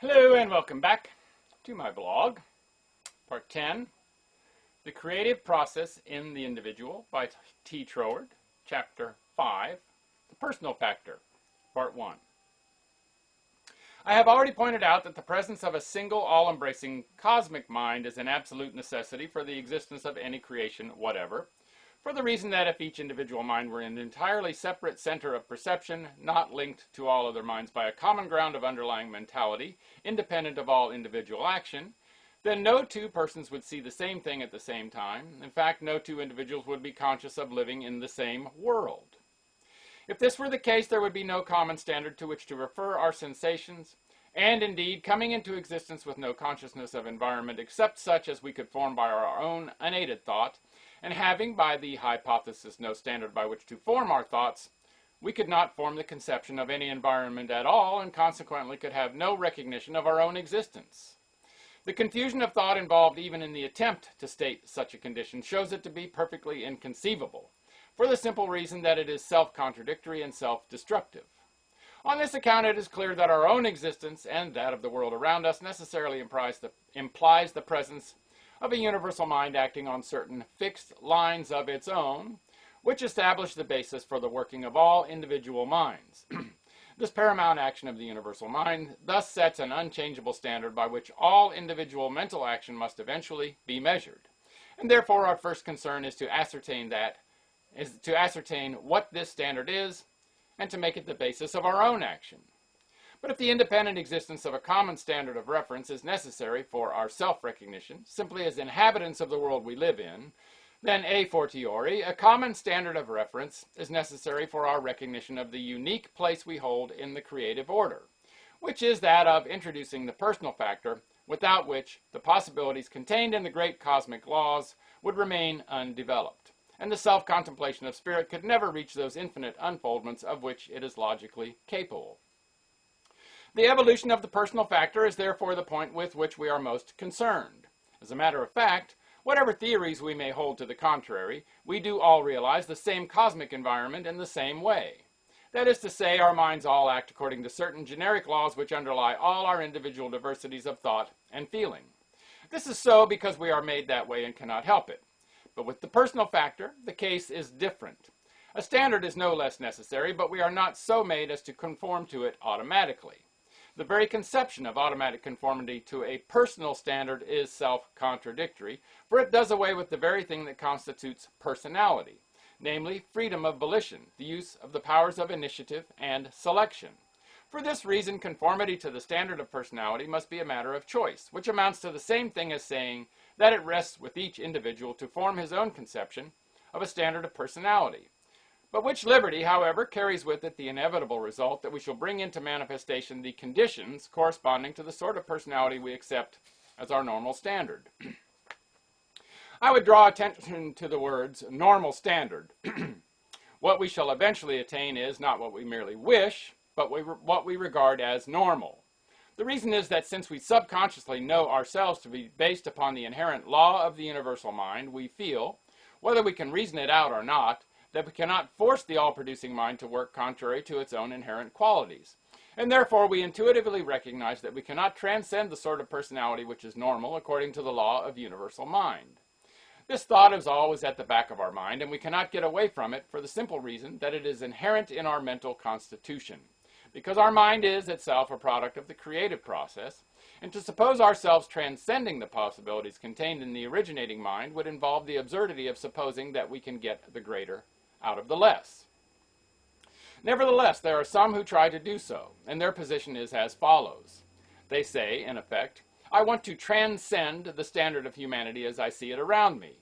Hello and welcome back to my blog, Part 10, The Creative Process in the Individual by T. Troward, Chapter 5, The Personal Factor, Part 1. I have already pointed out that the presence of a single all-embracing cosmic mind is an absolute necessity for the existence of any creation whatever, for the reason that if each individual mind were an entirely separate center of perception, not linked to all other minds by a common ground of underlying mentality, independent of all individual action, then no two persons would see the same thing at the same time. In fact, no two individuals would be conscious of living in the same world. If this were the case, there would be no common standard to which to refer our sensations, and indeed, coming into existence with no consciousness of environment except such as we could form by our own unaided thought, and having, by the hypothesis, no standard by which to form our thoughts, we could not form the conception of any environment at all, and consequently could have no recognition of our own existence. The confusion of thought involved even in the attempt to state such a condition shows it to be perfectly inconceivable, for the simple reason that it is self-contradictory and self-destructive. On this account, it is clear that our own existence and that of the world around us necessarily implies the presence of a universal mind acting on certain fixed lines of its own, which establish the basis for the working of all individual minds. This paramount action of the universal mind thus sets an unchangeable standard by which all individual mental action must eventually be measured. And therefore our first concern is to ascertain what this standard is, and to make it the basis of our own action. But if the independent existence of a common standard of reference is necessary for our self-recognition, simply as inhabitants of the world we live in, then a fortiori, a common standard of reference is necessary for our recognition of the unique place we hold in the creative order, which is that of introducing the personal factor, without which the possibilities contained in the great cosmic laws would remain undeveloped, and the self-contemplation of spirit could never reach those infinite unfoldments of which it is logically capable. The evolution of the personal factor is therefore the point with which we are most concerned. As a matter of fact, whatever theories we may hold to the contrary, we do all realize the same cosmic environment in the same way. That is to say, our minds all act according to certain generic laws which underlie all our individual diversities of thought and feeling. This is so because we are made that way and cannot help it. But with the personal factor, the case is different. A standard is no less necessary, but we are not so made as to conform to it automatically. The very conception of automatic conformity to a personal standard is self-contradictory, for it does away with the very thing that constitutes personality, namely freedom of volition, the use of the powers of initiative and selection. For this reason, conformity to the standard of personality must be a matter of choice, which amounts to the same thing as saying that it rests with each individual to form his own conception of a standard of personality. But which liberty, however, carries with it the inevitable result that we shall bring into manifestation the conditions corresponding to the sort of personality we accept as our normal standard. I would draw attention to the words normal standard. What we shall eventually attain is not what we merely wish, but what we regard as normal. The reason is that since we subconsciously know ourselves to be based upon the inherent law of the universal mind, we feel, whether we can reason it out or not, that we cannot force the all-producing mind to work contrary to its own inherent qualities. And therefore we intuitively recognize that we cannot transcend the sort of personality which is normal according to the law of universal mind. This thought is always at the back of our mind, and we cannot get away from it for the simple reason that it is inherent in our mental constitution. Because our mind is itself a product of the creative process, and to suppose ourselves transcending the possibilities contained in the originating mind would involve the absurdity of supposing that we can get the greater out of the less. Nevertheless, there are some who try to do so, and their position is as follows. They say, in effect, I want to transcend the standard of humanity as I see it around me.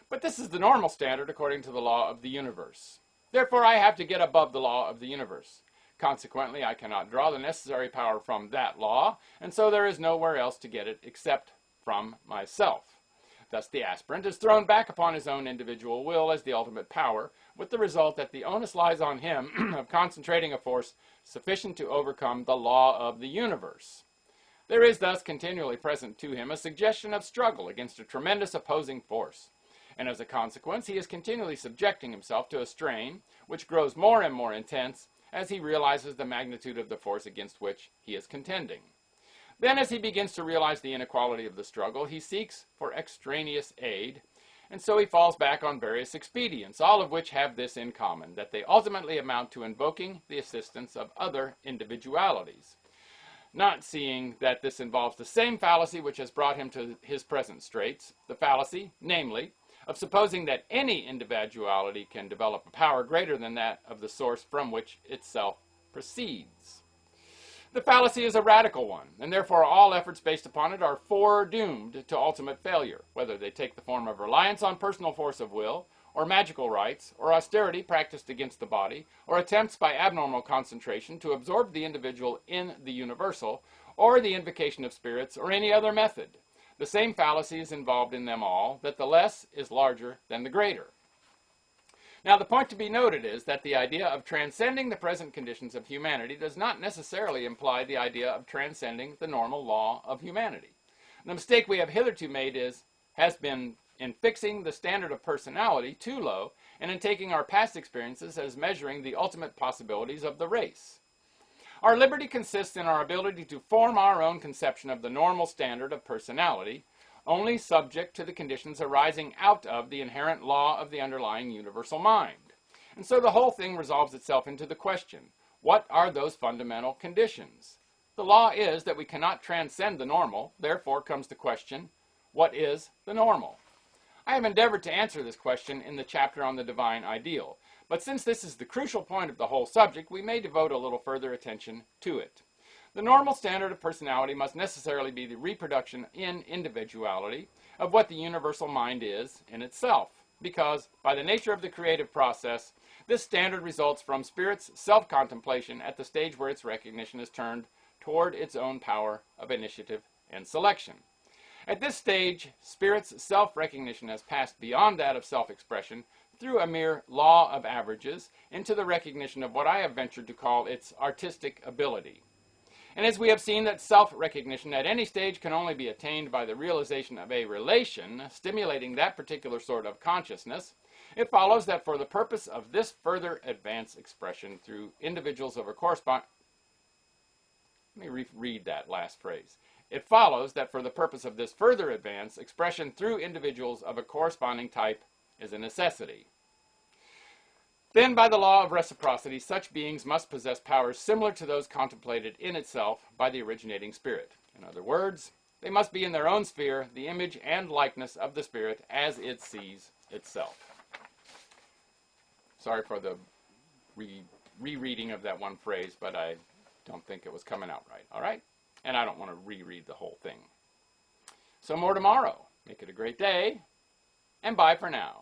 But this is the normal standard according to the law of the universe. Therefore, I have to get above the law of the universe. Consequently, I cannot draw the necessary power from that law, and so there is nowhere else to get it except from myself. Thus the aspirant is thrown back upon his own individual will as the ultimate power, with the result that the onus lies on him of concentrating a force sufficient to overcome the law of the universe. There is thus continually present to him a suggestion of struggle against a tremendous opposing force, and as a consequence he is continually subjecting himself to a strain which grows more and more intense as he realizes the magnitude of the force against which he is contending. Then, as he begins to realize the inequality of the struggle, he seeks for extraneous aid, and so he falls back on various expedients, all of which have this in common, that they ultimately amount to invoking the assistance of other individualities, not seeing that this involves the same fallacy which has brought him to his present straits, the fallacy, namely, of supposing that any individuality can develop a power greater than that of the source from which itself proceeds. The fallacy is a radical one, and therefore all efforts based upon it are foredoomed to ultimate failure, whether they take the form of reliance on personal force of will, or magical rites, or austerity practiced against the body, or attempts by abnormal concentration to absorb the individual in the universal, or the invocation of spirits, or any other method. The same fallacy is involved in them all, that the less is larger than the greater. Now, the point to be noted is that the idea of transcending the present conditions of humanity does not necessarily imply the idea of transcending the normal law of humanity. The mistake we have hitherto made has been in fixing the standard of personality too low and in taking our past experiences as measuring the ultimate possibilities of the race. Our liberty consists in our ability to form our own conception of the normal standard of personality, only subject to the conditions arising out of the inherent law of the underlying universal mind. And so the whole thing resolves itself into the question, what are those fundamental conditions? The law is that we cannot transcend the normal, therefore comes the question, what is the normal? I have endeavored to answer this question in the chapter on the divine ideal, but since this is the crucial point of the whole subject, we may devote a little further attention to it. The normal standard of personality must necessarily be the reproduction in individuality of what the universal mind is in itself, because, by the nature of the creative process, this standard results from spirit's self-contemplation at the stage where its recognition is turned toward its own power of initiative and selection. At this stage, spirit's self-recognition has passed beyond that of self-expression through a mere law of averages into the recognition of what I have ventured to call its artistic ability. And as we have seen that self-recognition at any stage can only be attained by the realization of a relation stimulating that particular sort of consciousness, it follows that for the purpose of this further advanced expression through individuals of a corresponding... Let me read that last phrase. It follows that for the purpose of this further advanced expression through individuals of a corresponding type is a necessity. Then, by the law of reciprocity, such beings must possess powers similar to those contemplated in itself by the originating spirit. In other words, they must be in their own sphere the image and likeness of the spirit as it sees itself. Sorry for the rereading of that one phrase, but I don't think it was coming out right, all right? And I don't want to reread the whole thing. So more tomorrow. Make it a great day, and bye for now.